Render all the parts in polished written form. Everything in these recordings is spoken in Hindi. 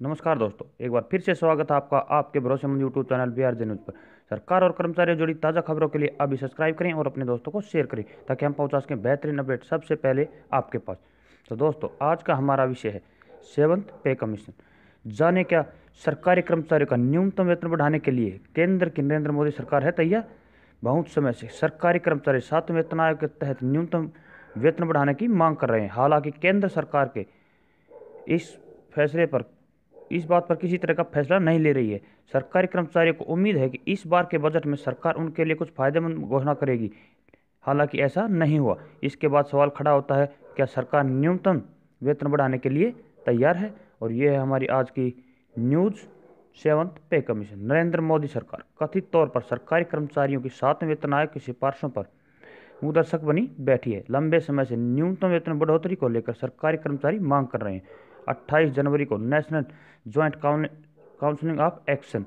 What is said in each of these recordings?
नमस्कार दोस्तों, एक बार फिर से स्वागत है आपका आपके भरोसेमंद यूट्यूब चैनल BRJ न्यूज़ पर। सरकार और कर्मचारियों से जुड़ी ताज़ा खबरों के लिए अभी सब्सक्राइब करें और अपने दोस्तों को शेयर करें ताकि हम पहुंचा सकें बेहतरीन अपडेट सबसे पहले आपके पास। तो दोस्तों, आज का हमारा विषय है 7th पे कमीशन। जाने क्या सरकारी कर्मचारियों का न्यूनतम वेतन बढ़ाने के लिए केंद्र की नरेंद्र मोदी सरकार है तैयार। बहुत समय से सरकारी कर्मचारी 7वें वेतन आयोग के तहत न्यूनतम वेतन बढ़ाने की मांग कर रहे हैं। हालांकि केंद्र सरकार के इस फैसले पर इस बात पर किसी तरह का फैसला नहीं ले रही है। सरकारी कर्मचारियों को उम्मीद है कि इस बार के बजट में सरकार उनके लिए कुछ फायदेमंद घोषणा करेगी। हालांकि ऐसा नहीं हुआ। इसके बाद सवाल खड़ा होता है, क्या सरकार न्यूनतम वेतन बढ़ाने के लिए तैयार है। और ये है हमारी आज की न्यूज़। 7th पे कमीशन। नरेंद्र मोदी सरकार कथित तौर पर सरकारी कर्मचारियों की 7वें वेतन आयोग की सिफारिशों पर मुदर्शक बनी बैठी है। लंबे समय से न्यूनतम वेतन बढ़ोतरी को लेकर सरकारी कर्मचारी मांग कर रहे हैं। 28 जनवरी को national joint council of action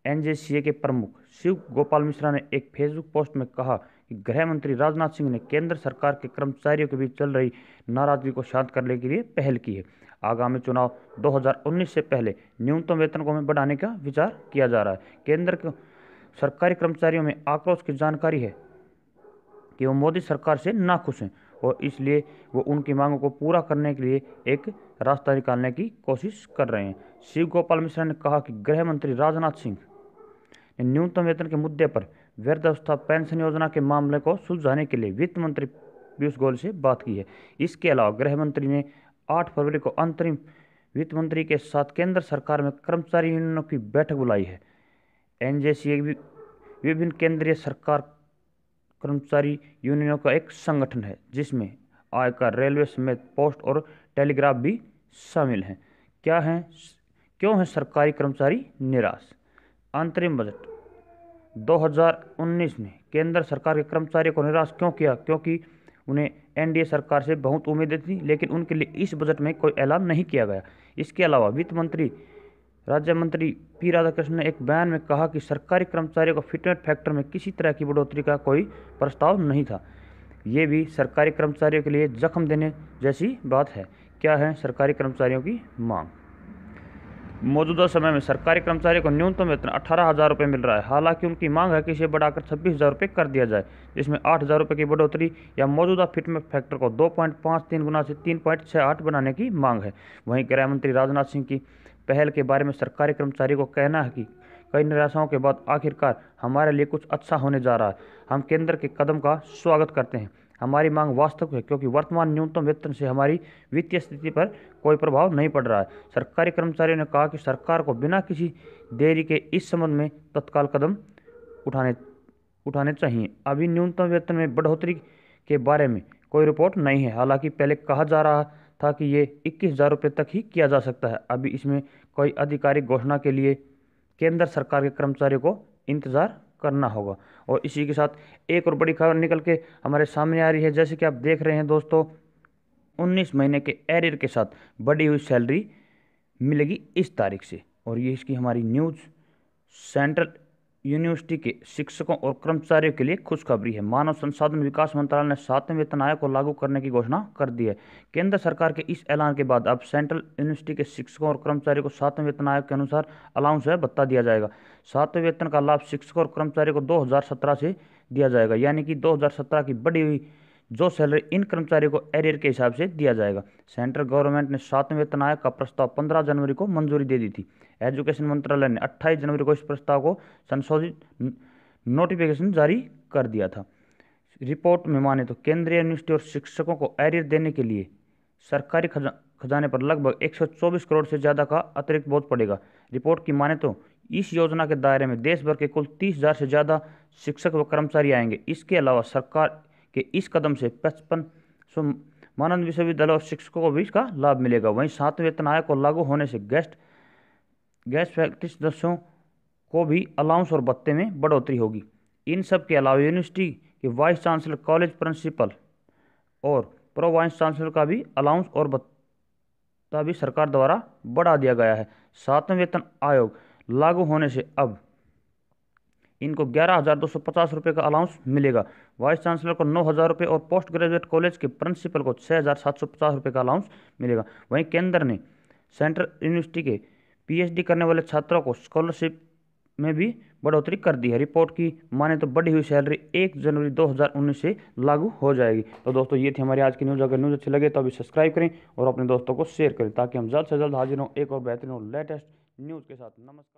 NJCA के प्रमुख शिव गोपाल मिश्रा ने एक फेसबुक पोस्ट में कहा कि गृह मंत्री राजनाथ सिंह ने केंद्र सरकार के कर्मचारियों के बीच चल रही नाराजगी को शांत करने के लिए पहल की है। आगामी चुनाव 2019 से पहले न्यूनतम वेतन को बढ़ाने का विचार किया जा रहा है। केंद्र के सरकारी कर्मचारियों में आक्रोश की जानकारी है कि वो मोदी सरकार से नाखुश हैं और इसलिए वो उनकी मांगों को पूरा करने के लिए एक रास्ता निकालने की कोशिश कर रहे हैं। शिव गोपाल मिश्रा ने कहा कि गृह मंत्री राजनाथ सिंह ने न्यूनतम वेतन के मुद्दे पर वृद्धावस्था पेंशन योजना के मामले को सुलझाने के लिए वित्त मंत्री पीयूष गोयल से बात की है। इसके अलावा गृह मंत्री ने 8 फरवरी को अंतरिम वित्त मंत्री के साथ केंद्र सरकार में कर्मचारी यूनियनों की बैठक बुलाई है। NJCA विभिन्न केंद्रीय सरकार कर्मचारी यूनियनों का एक संगठन है जिसमें आयकर, रेलवे समेत पोस्ट और टेलीग्राफ भी शामिल हैं। क्यों है सरकारी कर्मचारी निराश। अंतरिम बजट 2019 ने केंद्र सरकार के कर्मचारियों को निराश क्यों किया? क्योंकि उन्हें NDA सरकार से बहुत उम्मीदें थी, लेकिन उनके लिए इस बजट में कोई ऐलान नहीं किया गया। इसके अलावा वित्त मंत्री राज्य मंत्री P राधाकृष्णन ने एक बयान में कहा कि सरकारी कर्मचारियों को फिटमेंट फैक्टर में किसी तरह की बढ़ोतरी का कोई प्रस्ताव नहीं था। ये भी सरकारी कर्मचारियों के लिए जख्म देने जैसी बात है। क्या है सरकारी कर्मचारियों की मांग। मौजूदा समय में सरकारी कर्मचारियों को न्यूनतम वेतन 18,000 रुपये मिल रहा है। हालांकि उनकी मांग है कि इसे बढ़ाकर 26,000 रुपये कर दिया जाए, जिसमें 8,000 रुपये की बढ़ोतरी या मौजूदा फिटमेंट फैक्टर को 2.53 गुना से 3.68 बनाने की मांग है। वहीं गृह मंत्री राजनाथ सिंह की पहल के बारे में सरकारी कर्मचारियों को कहना है कि कई निराशाओं के बाद आखिरकार हमारे लिए कुछ अच्छा होने जा रहा है। हम केंद्र के कदम का स्वागत करते हैं। हमारी मांग वास्तविक है क्योंकि वर्तमान न्यूनतम वेतन से हमारी वित्तीय स्थिति पर कोई प्रभाव नहीं पड़ रहा है। सरकारी कर्मचारियों ने कहा कि सरकार को बिना किसी देरी के इस संबंध में तत्काल कदम उठाने चाहिए। अभी न्यूनतम वेतन में बढ़ोतरी के बारे में कोई रिपोर्ट नहीं है। हालांकि पहले कहा जा रहा था कि ये 21,000 रुपये तक ही किया जा सकता है। अभी इसमें कोई आधिकारिक घोषणा के लिए केंद्र सरकार के कर्मचारियों को इंतजार करना होगा। और इसी के साथ एक और बड़ी खबर निकल के हमारे सामने आ रही है। जैसे कि आप देख रहे हैं दोस्तों, 19 महीने के एरियर के साथ बढ़ी हुई सैलरी मिलेगी इस तारीख से। और ये इसकी हमारी न्यूज़। सेंट्रल यूनिवर्सिटी के शिक्षकों और कर्मचारियों के लिए खुशखबरी है। मानव संसाधन विकास मंत्रालय ने 7वें वेतन आयोग को लागू करने की घोषणा कर दी है। केंद्र सरकार के इस ऐलान के बाद अब सेंट्रल यूनिवर्सिटी के शिक्षकों और कर्मचारियों को 7वें वेतन आयोग के अनुसार अलाउंस है भत्ता दिया जाएगा। 7वें वेतन का लाभ शिक्षकों और कर्मचारियों को 2017 से दिया जाएगा, यानी कि 2017 की बढ़ी हुई जो सैलरी इन कर्मचारियों को एरियर के हिसाब से दिया जाएगा। सेंट्रल गवर्नमेंट ने 7वें वेतन आयोग का प्रस्ताव 15 जनवरी को मंजूरी दे दी थी। एजुकेशन मंत्रालय ने 28 जनवरी को इस प्रस्ताव को संशोधित नोटिफिकेशन जारी कर दिया था। रिपोर्ट में माने तो केंद्रीय यूनिवर्सिटी और शिक्षकों को एरियर देने के लिए सरकारी खजाने पर लगभग 124 करोड़ से ज़्यादा का अतिरिक्त बोझ पड़ेगा। रिपोर्ट की माने तो इस योजना के दायरे में देश भर के कुल 30,000 से ज़्यादा शिक्षक व कर्मचारी आएंगे। इसके अलावा सरकार के इस कदम से 55 मानद विश्वविद्यालय और शिक्षकों को भी इसका लाभ मिलेगा। वहीं 7वें वेतन आयोग को लागू होने से गैस फैक्ट्री सदस्यों को भी अलाउंस और भत्ते में बढ़ोतरी होगी। इन सब के अलावा यूनिवर्सिटी के वाइस चांसलर, कॉलेज प्रिंसिपल और प्रो वाइस चांसलर का भी अलाउंस और भत्ता भी सरकार द्वारा बढ़ा दिया गया है। 7वें वेतन आयोग लागू होने से अब इनको 11,250 रुपये का अलाउंस मिलेगा। वाइस चांसलर को 9,000 रुपये और पोस्ट ग्रेजुएट कॉलेज के प्रिंसिपल को 6,750 रुपये का अलाउंस मिलेगा। वहीं केंद्र ने सेंट्रल यूनिवर्सिटी के पीएचडी करने वाले छात्रों को स्कॉलरशिप में भी बढ़ोतरी कर दी है। रिपोर्ट की माने तो बढ़ी हुई सैलरी 1 जनवरी 2019 से लागू हो जाएगी। तो दोस्तों ये थी हमारी आज की न्यूज़। अगर न्यूज़ अच्छी लगे तो अभी सब्सक्राइब करें और अपने दोस्तों को शेयर करें ताकि हम जल्द से जल्द हाजिर हों एक और बेहतरीन और लेटेस्ट न्यूज़ के साथ। नमस्कार।